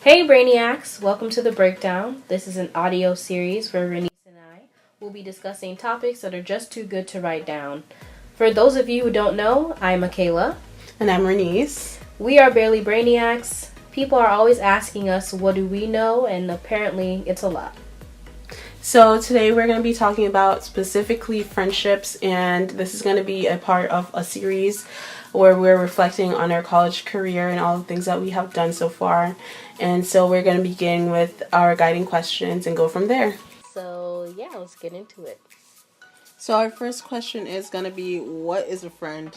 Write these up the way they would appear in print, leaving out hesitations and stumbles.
Hey Brainiacs, welcome to the Breakdown. This is an audio series where Renice and I will be discussing topics that are just too good to write down. For those of you who don't know, I'm Michaela. And I'm Renice. We are Barelybrainiacs. People are always asking us what do we know, and apparently it's a lot. So today we're going to be talking about specifically friendships, and this is going to be a part of a series where we're reflecting on our college career and all the things that we have done so far. And so we're going to begin with our guiding questions and go from there. So yeah, let's get into it. So our first question is going to be, what is a friend?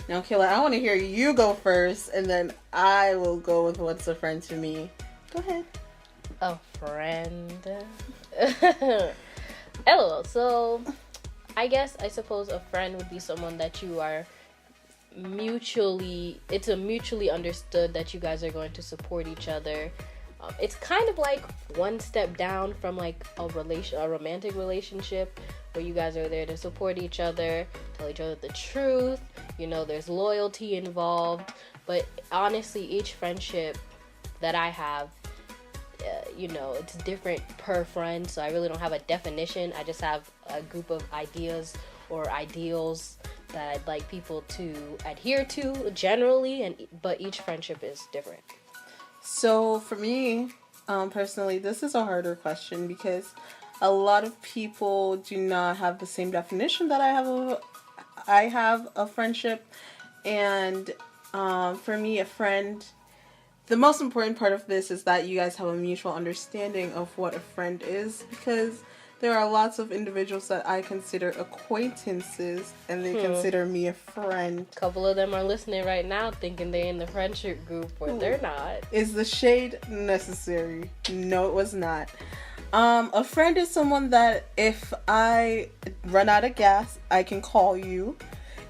Now, Kayla, I want to hear you go first, and then I will go with what's a friend to me. Go ahead. A friend. LOL. So I suppose a friend would be someone that you are it's a mutually understood that you guys are going to support each other. It's kind of like one step down from like a romantic relationship where you guys are there to support each other, tell each other the truth, there's loyalty involved. But honestly, each friendship that I have, it's different per friend, so I really don't have a definition. I just have a group of ideas or ideals that I'd like people to adhere to generally, but each friendship is different. So for me, personally, this is a harder question because a lot of people do not have the same definition that I have of friendship. And for me, a friend, the most important part of this is that you guys have a mutual understanding of what a friend is, because there are lots of individuals that I consider acquaintances, and they consider me a friend. A couple of them are listening right now thinking they're in the friendship group where they're not. Is the shade necessary? No, it was not. A friend is someone that if I run out of gas, I can call you.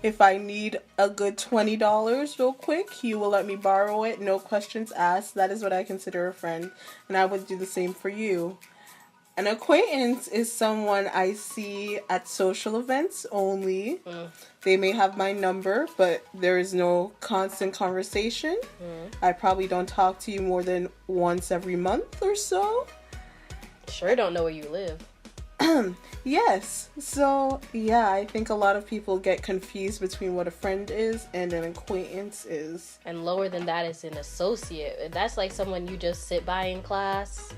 If I need a good $20 real quick, you will let me borrow it, no questions asked. That is what I consider a friend, and I would do the same for you. An acquaintance is someone I see at social events only. They may have my number, but there is no constant conversation. I probably don't talk to you more than once every month or so. Sure don't know where you live. Yes. So, yeah, I think a lot of people get confused between what a friend is and an acquaintance is. And lower than that is an associate. That's like someone you just sit by in class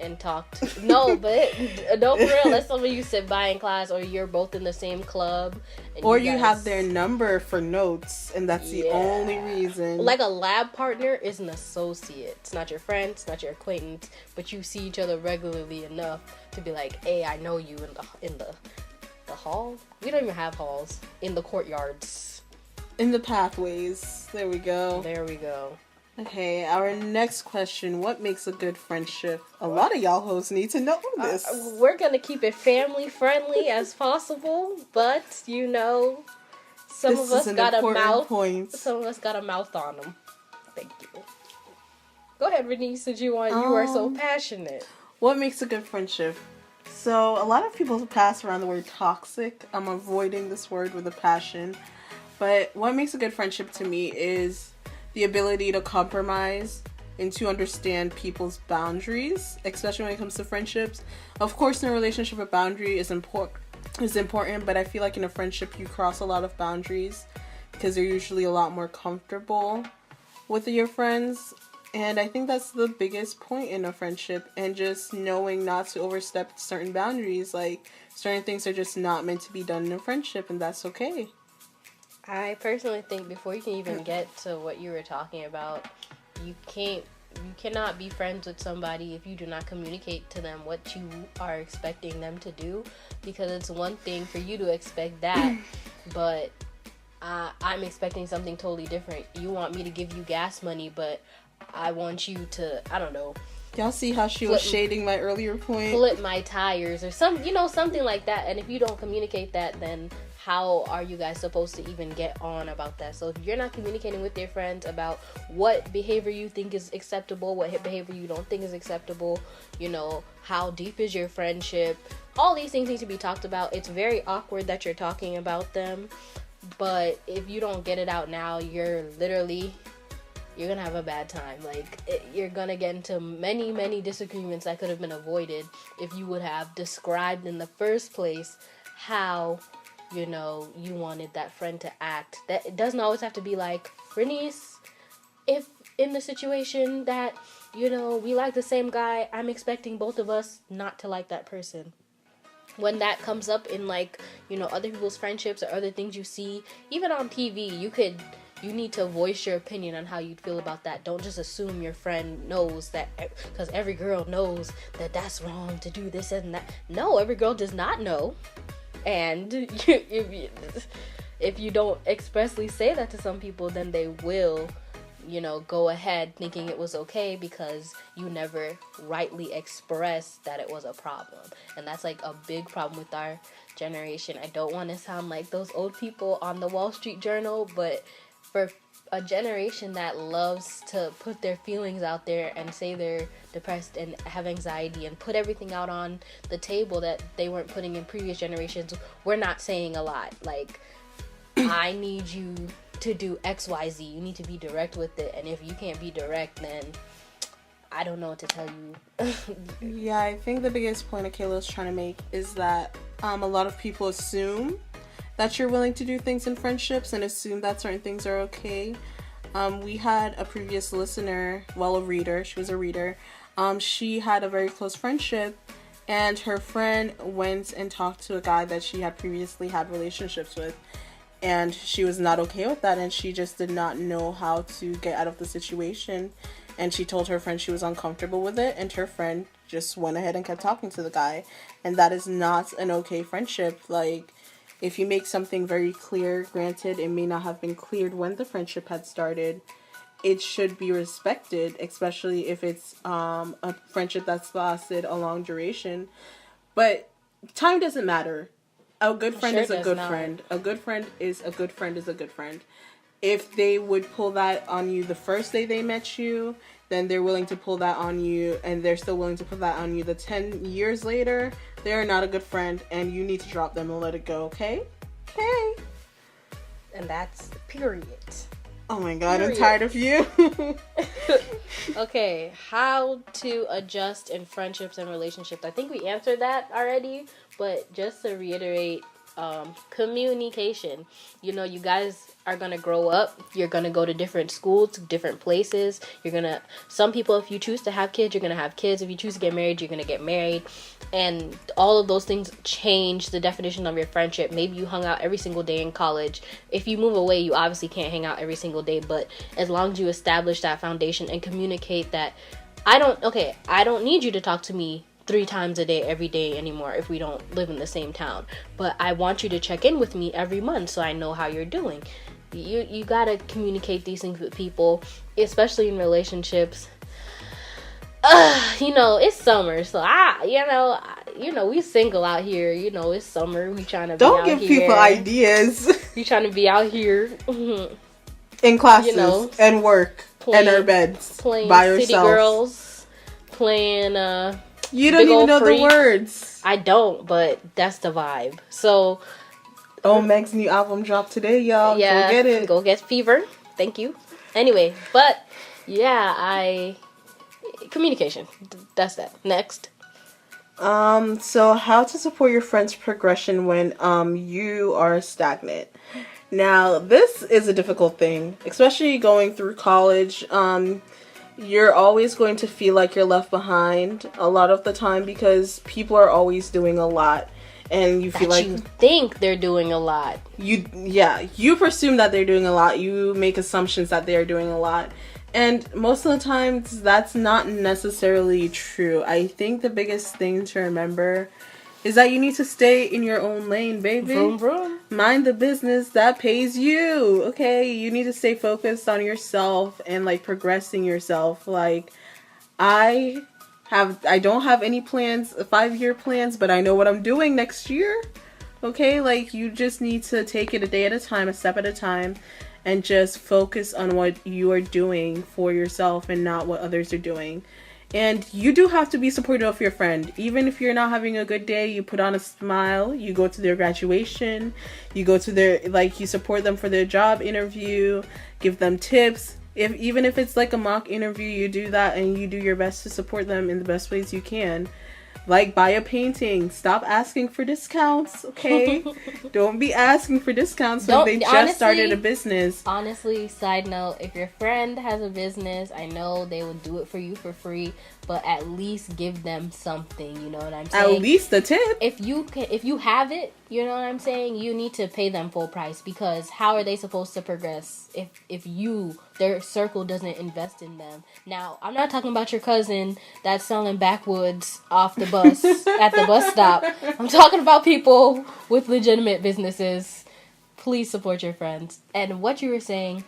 and talk to. No, for real, that's someone you sit by in class, or you're both in the same club, and or you have their number for notes, and that's the only reason. Like a lab partner is an associate. It's not your friend, it's not your acquaintance, but you see each other regularly enough to be like, hey, I know you in the hall. We don't even have halls. In the courtyards, in the pathways. There we go. Okay, our next question. What makes a good friendship? A lot of y'all hoes need to know this. We're going to keep it family friendly as possible, but some of us got a mouth. Some of us got a mouth on them. Thank you. Go ahead, Renice, since you are so passionate. What makes a good friendship? So, a lot of people pass around the word toxic. I'm avoiding this word with a passion. But what makes a good friendship to me is the ability to compromise and to understand people's boundaries, especially when it comes to friendships. Of course, in a relationship, a boundary is important, but I feel like in a friendship, you cross a lot of boundaries because you're usually a lot more comfortable with your friends. And I think that's the biggest point in a friendship, and just knowing not to overstep certain boundaries. Like, certain things are just not meant to be done in a friendship, and that's okay. I personally think before you can even get to what you were talking about, you cannot be friends with somebody if you do not communicate to them what you are expecting them to do, because it's one thing for you to expect that, but I'm expecting something totally different. You want me to give you gas money, but I want you to, I don't know. Y'all see how she was shading my earlier point? Flip my tires or something like that. And if you don't communicate that, then how are you guys supposed to even get on about that? So if you're not communicating with your friends about what behavior you think is acceptable, what behavior you don't think is acceptable, how deep is your friendship, all these things need to be talked about. It's very awkward that you're talking about them, but if you don't get it out now, you're literally you're gonna have a bad time. Like, you're gonna get into many disagreements that could have been avoided if you would have described in the first place how, you know, you wanted that friend to act. That it doesn't always have to be like, Bernice, if in the situation that, you know, we like the same guy, I'm expecting both of us not to like that person. When that comes up in, like, you know, other people's friendships or other things you see, even on TV, you need to voice your opinion on how you feel about that. Don't just assume your friend knows that, because every girl knows that that's wrong to do this and that. No, every girl does not know. And if you don't expressly say that to some people, then they will, you know, go ahead thinking it was okay because you never rightly expressed that it was a problem. And that's like a big problem with our generation. I don't want to sound like those old people on the Wall Street Journal, but for a generation that loves to put their feelings out there and say they're depressed and have anxiety and put everything out on the table that they weren't putting in previous generations, we're not saying a lot. Like, I need you to do XYZ. You need to be direct with it. And if you can't be direct, then I don't know what to tell you. Yeah, I think the biggest point Akela's trying to make is that a lot of people assume that you're willing to do things in friendships and assume that certain things are okay. We had a previous listener, well, a reader. She was a reader. She had a very close friendship, and her friend went and talked to a guy that she had previously had relationships with. And she was not okay with that, and she just did not know how to get out of the situation. And she told her friend she was uncomfortable with it, and her friend just went ahead and kept talking to the guy. And that is not an okay friendship. Like, if you make something very clear, granted, it may not have been cleared when the friendship had started, it should be respected, especially if it's a friendship that's lasted a long duration. But time doesn't matter. A good friend is a good friend. A good friend is a good friend is a good friend. If they would pull that on you the first day they met you, then they're willing to pull that on you, and they're still willing to put that on you the 10 years later. They're not a good friend, and you need to drop them and let it go, okay? Okay. And that's period. Oh my god, period. I'm tired of you. Okay, how to adjust in friendships and relationships. I think we answered that already, but just to reiterate, communication. You know, you guys are gonna grow up. You're gonna go to different schools, different places. Some people, if you choose to have kids, you're gonna have kids. If you choose to get married, you're gonna get married. And all of those things change the definition of your friendship. Maybe you hung out every single day in college. If you move away, you obviously can't hang out every single day, but as long as you establish that foundation and communicate that I don't need you to talk to me 3 times a day every day anymore if we don't live in the same town, but I want you to check in with me every month so I know how you're doing. You gotta communicate these things with people, especially in relationships. You know, it's summer, so we single out here. You know, it's summer. We trying to don't give people ideas. We trying to be out here in classes, and work, and our beds, playing by City yourself. Girls, playing You don't even know the words. I don't, but that's the vibe. So, Meg's new album dropped today, y'all. Yeah, go get it. Go get Fever. Thank you. Anyway, but yeah, communication. That's that. Next. So how to support your friend's progression when you are stagnant. Now, this is a difficult thing, especially going through college. You're always going to feel like you're left behind a lot of the time because people are always doing a lot, and you feel like you think they're doing a lot. You presume that they're doing a lot. You make assumptions that they're doing a lot. And most of the times, that's not necessarily true. I think the biggest thing to remember is that you need to stay in your own lane, baby. Vroom, vroom. Mind the business that pays you, okay? You need to stay focused on yourself and, like, progressing yourself. Like, I don't have any plans, 5-year plans, but I know what I'm doing next year, okay? Like, you just need to take it a day at a time, a step at a time, and just focus on what you are doing for yourself and not what others are doing. And you do have to be supportive of your friend. Even if you're not having a good day, you put on a smile, you go to their graduation, you go to their, you support them for their job interview, give them tips, Even if it's like a mock interview, you do that and you do your best to support them in the best ways you can. Like, buy a painting. Stop asking for discounts, okay? Don't be asking for discounts when they just started a business. Honestly, side note, if your friend has a business, I know they will do it for you for free, but at least give them something, you know what I'm saying? At least a tip. If you have it, you know what I'm saying, you need to pay them full price, because how are they supposed to progress if their circle doesn't invest in them? Now, I'm not talking about your cousin that's selling backwoods off the bus at the bus stop. I'm talking about people with legitimate businesses. Please support your friends. And what you were saying,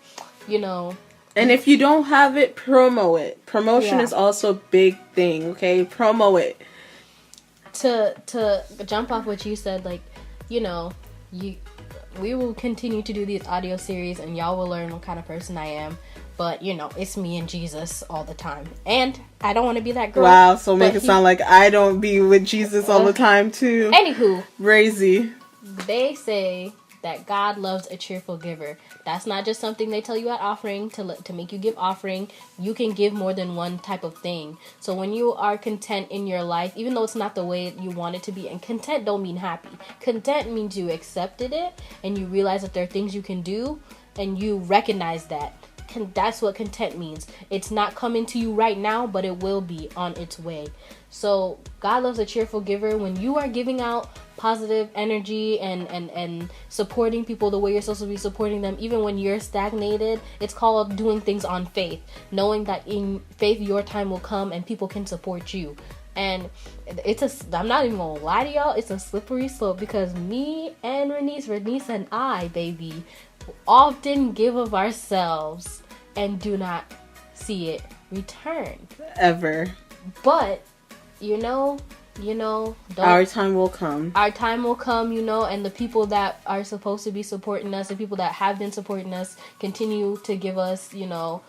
you know. And if you don't have it, promo it. Promotion is also a big thing, okay? Promo it. To jump off what you said, like, you know, we will continue to do these audio series and y'all will learn what kind of person I am. But, you know, it's me and Jesus all the time. And I don't want to be that girl. Wow, so make it sound like I don't be with Jesus all the time, too. Anywho. Crazy. They say that God loves a cheerful giver. That's not just something they tell you at offering to make you give offering. You can give more than one type of thing. So when you are content in your life, even though it's not the way you want it to be, and content don't mean happy. Content means you accepted it and you realize that there are things you can do and you recognize that. That's what content means. It's not coming to you right now, but it will be on its way. So God loves a cheerful giver. When you are giving out positive energy and supporting people the way you're supposed to be supporting them, even when you're stagnated, it's called doing things on faith, knowing that in faith your time will come and people can support you. And I'm not even gonna lie to y'all, it's a slippery slope, because me and Renice and I, baby, often give of ourselves and do not see it return ever. But you know, our time will come. Our time will come, you know, and the people that are supposed to be supporting us, the people that have been supporting us, continue to give us, you know,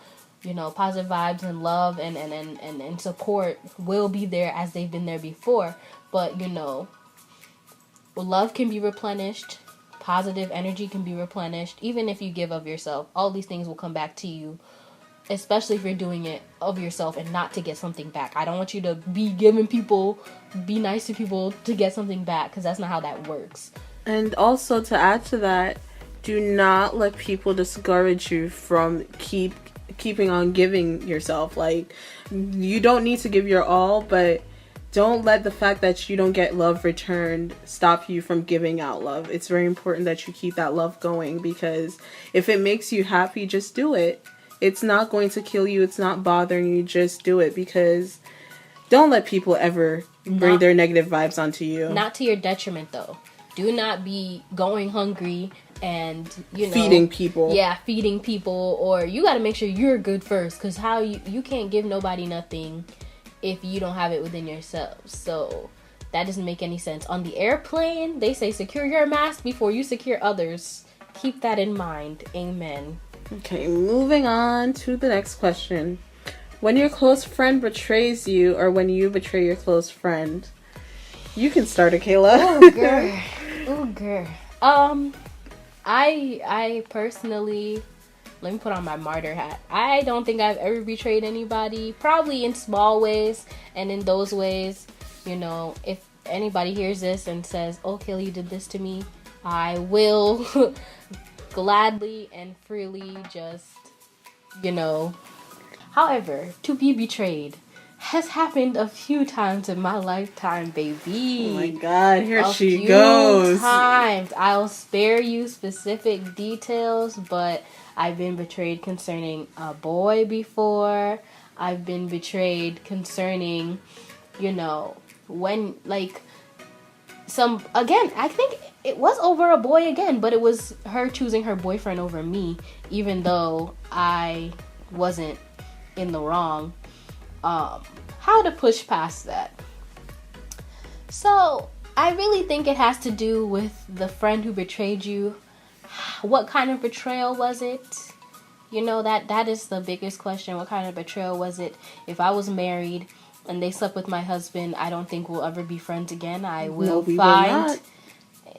positive vibes and love and support will be there as they've been there before. But, you know, love can be replenished. Positive energy can be replenished. Even if you give of yourself, all these things will come back to you. Especially if you're doing it of yourself and not to get something back. I don't want you to be be nice to people to get something back, because that's not how that works. And also, to add to that, do not let people discourage you from keeping on giving yourself. Like, you don't need to give your all, but don't let the fact that you don't get love returned stop you from giving out love. It's very important that you keep that love going, because if it makes you happy, just do it. It's not going to kill you. It's not bothering you. Just do it, because don't let people ever bring their negative vibes onto you. Not to your detriment, though. Do not be going hungry and, you know, feeding people. Yeah, feeding people. Or you got to make sure you're good first, because how you can't give nobody nothing if you don't have it within yourself. So that doesn't make any sense. On the airplane, they say secure your mask before you secure others. Keep that in mind. Amen. Okay, moving on to the next question. When your close friend betrays you, or when you betray your close friend? You can start it, Kayla. Oh, girl. I personally, let me put on my martyr hat. I don't think I've ever betrayed anybody. Probably in small ways, and in those ways, you know, if anybody hears this and says, "Oh, Kayla, you did this to me," I will gladly and freely just, you know. However, to be betrayed has happened a few times in my lifetime, baby. Oh my God, here she goes. Times. I'll spare you specific details, but I've been betrayed concerning a boy before. I've been betrayed concerning, you know, when, like, I think it was over a boy again, but it was her choosing her boyfriend over me, even though I wasn't in the wrong. How to push past that? So I really think it has to do with the friend who betrayed you. What kind of betrayal was it? You know, that is the biggest question. What kind of betrayal was it? If I was married and they slept with my husband, I don't think we'll ever be friends again. I will find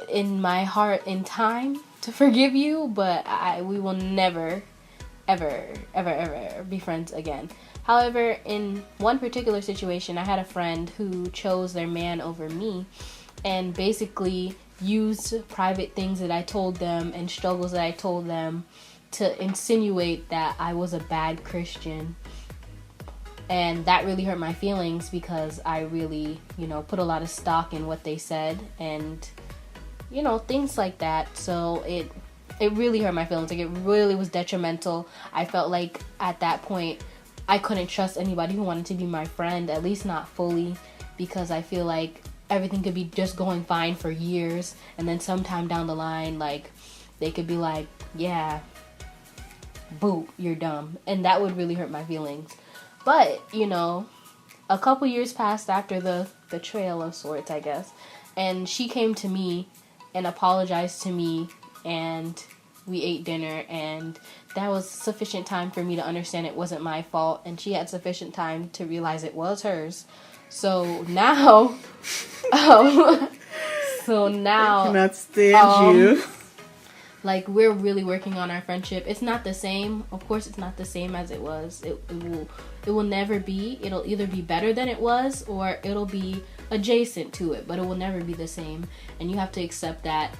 in my heart in time to forgive you, but we will never ever be friends again. However, in one particular situation, I had a friend who chose their man over me and basically used private things that I told them and struggles that I told them to insinuate that I was a bad Christian. And that really hurt my feelings because I really, put a lot of stock in what they said and, things like that. So it really hurt my feelings. Like, it really was detrimental. I felt like at that point I couldn't trust anybody who wanted to be my friend, at least not fully, because I feel like everything could be just going fine for years, and then sometime down the line, like, they could be like, yeah, boo, you're dumb. And that would really hurt my feelings. But, a couple years passed after the betrayal of sorts, I guess, and she came to me and apologized to me, and we ate dinner, and that was sufficient time for me to understand it wasn't my fault, and she had sufficient time to realize it was hers. So now, I cannot stand you. Like, we're really working on our friendship. It's not the same. Of course, it's not the same as it was. It will never be. It'll either be better than it was, or it'll be adjacent to it, but it will never be the same. And you have to accept that.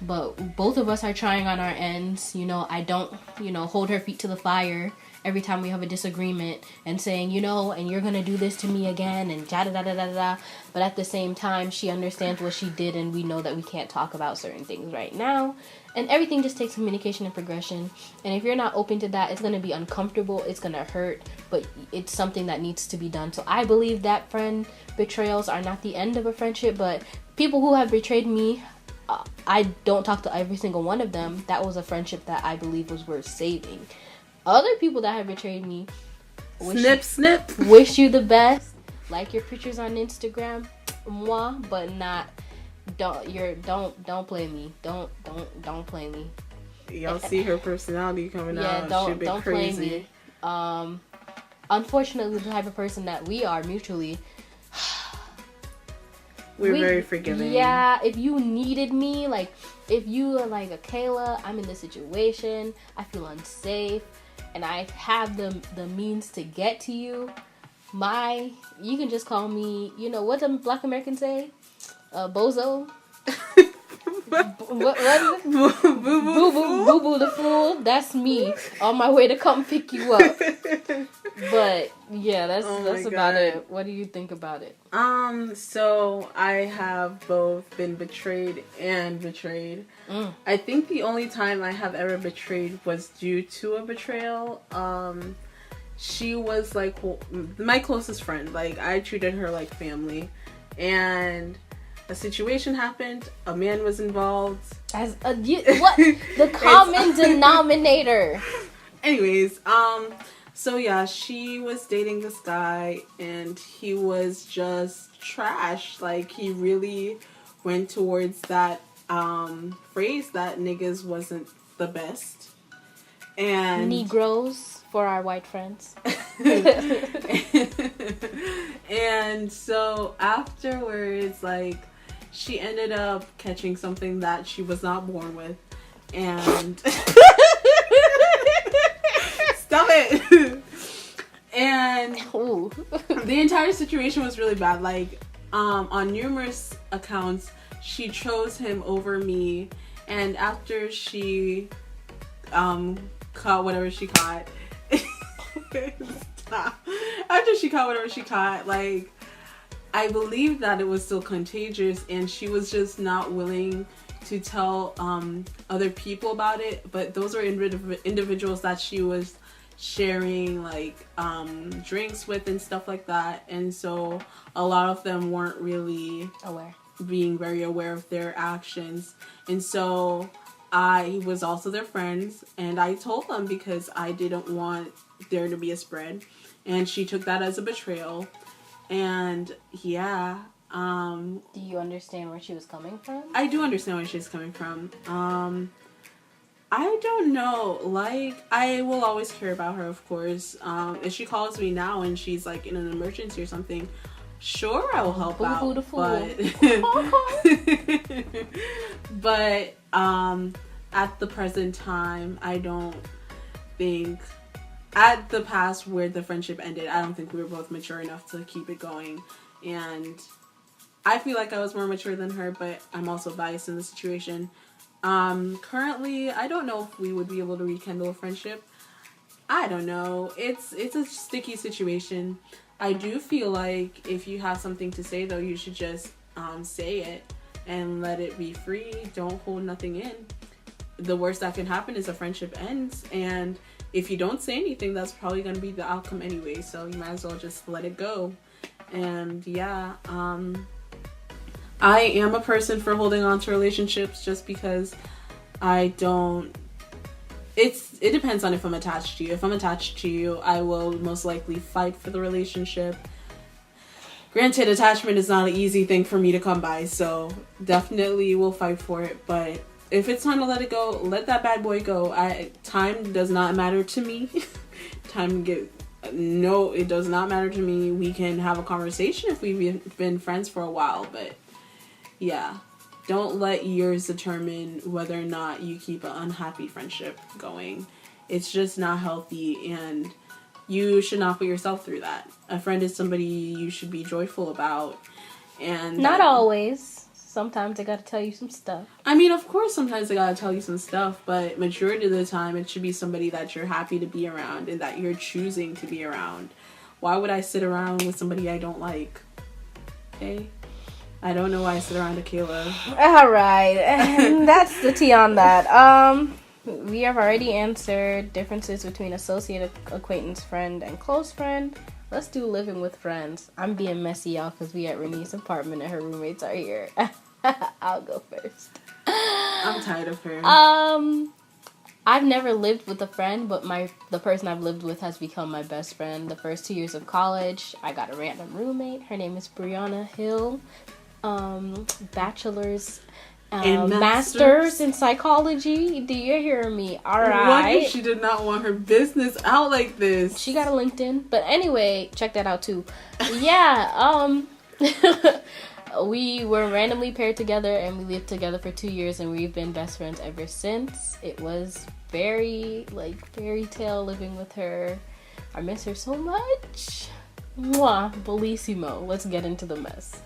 But both of us are trying on our ends. I don't, hold her feet to the fire every time we have a disagreement and saying, and you're going to do this to me again and da-da-da-da-da-da. But at the same time, she understands what she did, and we know that we can't talk about certain things right now. And everything just takes communication and progression. And if you're not open to that, it's going to be uncomfortable. It's going to hurt. But it's something that needs to be done. So I believe that friend betrayals are not the end of a friendship. But people who have betrayed me, I don't talk to every single one of them. That was a friendship that I believe was worth saving. Other people that have betrayed me, snip. Wish you the best. Like your pictures on Instagram, but not. Don't play me. Don't play me. Y'all see her personality coming out. Don't crazy. Play me. Unfortunately, the type of person that we are mutually, we're very forgiving. Yeah, if you needed me, like if you are like a Kayla, I'm in this situation, I feel unsafe, and I have the means to get to you. You can just call me. What do Black Americans say? Bozo. What is it? Boo boo the fool. That's me on my way to come pick you up. But yeah, that's about it. What do you think about it? So I have both been betrayed and betrayed. I think the only time I have ever betrayed was due to a betrayal. She was like my closest friend. Like, I treated her like family, and a situation happened. A man was involved. What? The common denominator. Anyways, so yeah, she was dating this guy, and he was just trash. Like, he really went towards that phrase that niggas wasn't the best. And Negroes for our white friends. And so afterwards, like, she ended up catching something that she was not born with, and stop it. And the entire situation was really bad. Like, on numerous accounts, she chose him over me, and after she caught whatever she caught, after she caught whatever she caught, like, I believe that it was still contagious, and she was just not willing to tell other people about it. But those are individuals that she was sharing, like, drinks with and stuff like that, and so a lot of them weren't really being very aware of their actions. And so I was also their friends, and I told them because I didn't want there to be a spread, and she took that as a betrayal. And yeah, do you understand where she was coming from? I do understand where she's coming from. I don't know. Like, I will always care about her, of course. If she calls me now and she's like in an emergency or something, sure, I will help out. But at the present time, I don't think at the past where the friendship ended, I don't think we were both mature enough to keep it going. And I feel like I was more mature than her, but I'm also biased in the situation. Currently, I don't know if we would be able to rekindle a friendship. I don't know. It's a sticky situation. I do feel like if you have something to say, though, you should just say it and let it be free. Don't hold nothing in. The worst that can happen is a friendship ends, and if you don't say anything, that's probably going to be the outcome anyway, so you might as well just let it go. And yeah, I am a person for holding on to relationships just because I don't... It depends on if I'm attached to you. If I'm attached to you, I will most likely fight for the relationship. Granted, attachment is not an easy thing for me to come by, so definitely will fight for it. But if it's time to let it go, let that bad boy go. Time does not matter to me. No, it does not matter to me. We can have a conversation if we've been friends for a while, but yeah. Don't let years determine whether or not you keep an unhappy friendship going. It's just not healthy, and you should not put yourself through that. A friend is somebody you should be joyful about. And not always. Sometimes they gotta tell you some stuff. I mean, of course, sometimes they gotta tell you some stuff, but majority of the time, it should be somebody that you're happy to be around and that you're choosing to be around. Why would I sit around with somebody I don't like? Okay? I don't know why I sit around Akela. Alright, and that's the tea on that. We have already answered differences between associate, acquaintance, friend, and close friend. Let's do living with friends. I'm being messy, y'all, because we at Renee's apartment and her roommates are here. I'll go first. I'm tired of her. I've never lived with a friend, but the person I've lived with has become my best friend. The first 2 years of college, I got a random roommate. Her name is Brianna Hill. Bachelor's and master's in psychology. Do you hear me? Alright. What if she did not want her business out like this? She got a LinkedIn. But anyway, check that out too. Yeah, we were randomly paired together and we lived together for 2 years and we've been best friends ever since. It was very, fairy tale living with her. I miss her so much. Mwah, bellissimo. Let's get into the mess.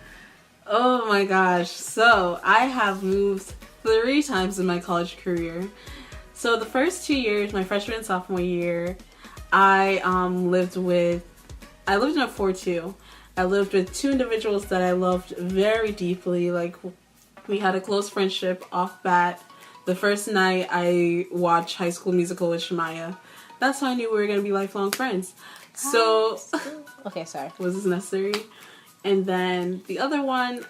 Oh my gosh. So, I have moved 3 times in my college career. So, the first 2 years, my freshman and sophomore year, I lived in a 4-2. I lived with 2 individuals that I loved very deeply. We had a close friendship off bat. The first night I watched High School Musical with Shemaya. That's how I knew we were going to be lifelong friends. So, okay, sorry. Was this necessary? And then the other one,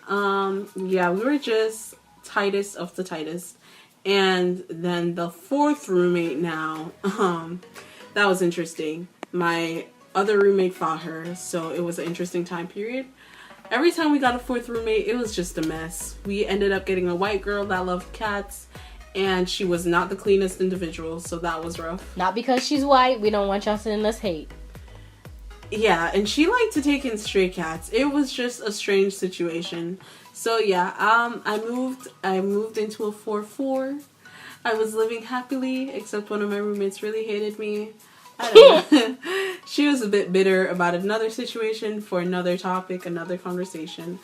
we were just tightest of the tightest. And then the 4th roommate now, that was interesting. My other roommate fought her, so it was an interesting time period. Every time we got a 4th roommate, it was just a mess. We ended up getting a white girl that loved cats, and she was not the cleanest individual, so that was rough. Not because she's white, we don't want y'all sending us hate. Yeah, and she liked to take in stray cats. It was just a strange situation. So yeah, I moved into a 4-4. I was living happily, except one of my roommates really hated me. I don't know. She was a bit bitter about another situation for another topic, another conversation.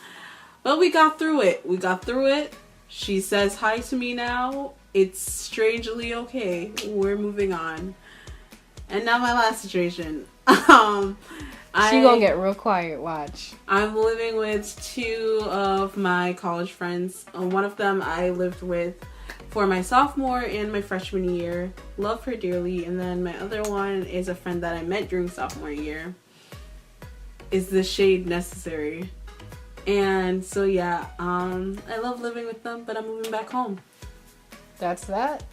But we got through it. She says hi to me now. It's strangely okay. We're moving on. And now my last situation. She gonna get real quiet, watch. I'm living with 2 of my college friends. One of them I lived with for my sophomore and my freshman year. Love her dearly. And then my other one is a friend that I met during sophomore year. Is the shade necessary? And so yeah, I love living with them, but I'm moving back home. That's that.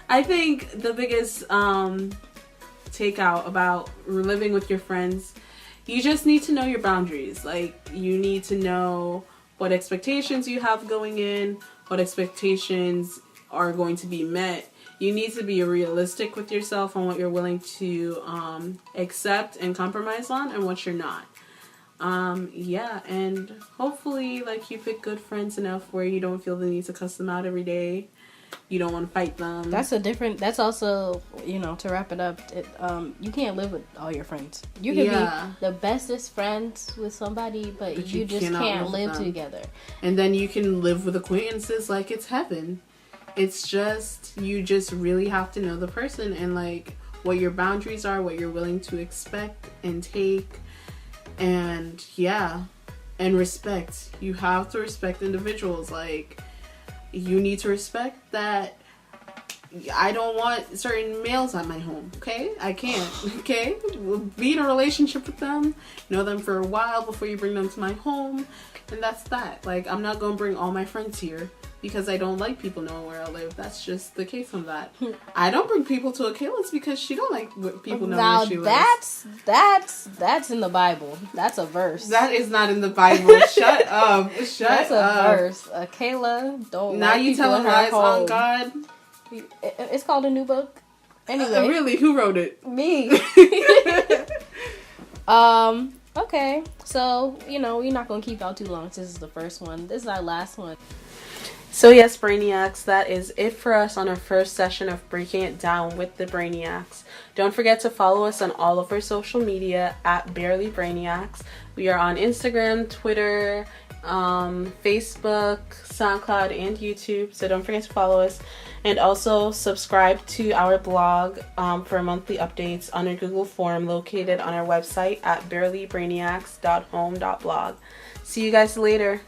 I think the biggest takeout about living with your friends, you just need to know your boundaries. You need to know what expectations you have going in, what expectations are going to be met. You need to be realistic with yourself on what you're willing to accept and compromise on and what you're not. And hopefully you pick good friends enough where you don't feel the need to cuss them out every day. you don't want to fight them. That's also, to wrap it up, you can't live with all your friends. You can be the bestest friends with somebody, but you just can't live together. And then you can live with acquaintances like it's heaven. It's just, you just really have to know the person and like what your boundaries are, what you're willing to expect and take, and and respect. You have to respect individuals. Like, you need to respect that I don't want certain males at my home, okay? I can't, okay? Be in a relationship with them, know them for a while before you bring them to my home, and that's that. Like, I'm not going to bring all my friends here because I don't like people knowing where I live. That's just the case of that. I don't bring people to Achilles because she don't like people knowing where she lives. That's in the Bible. That's a verse. That is not in the Bible. Shut up. That's a verse. Kayla, don't. Now you telling lies on God. It's called a new book. Anyway, really, who wrote it? Me. Okay, so we're not gonna keep out too long. This is the first one. This is our last one. So yes, Brainiacs, that is it for us on our first session of Breaking It Down with the Brainiacs. Don't forget to follow us on all of our social media at Barelybrainiacs. We are on Instagram, Twitter, Facebook, SoundCloud, and YouTube. So don't forget to follow us. And also subscribe to our blog for monthly updates on our Google form located on our website at Barelybrainiacs.home.blog. See you guys later.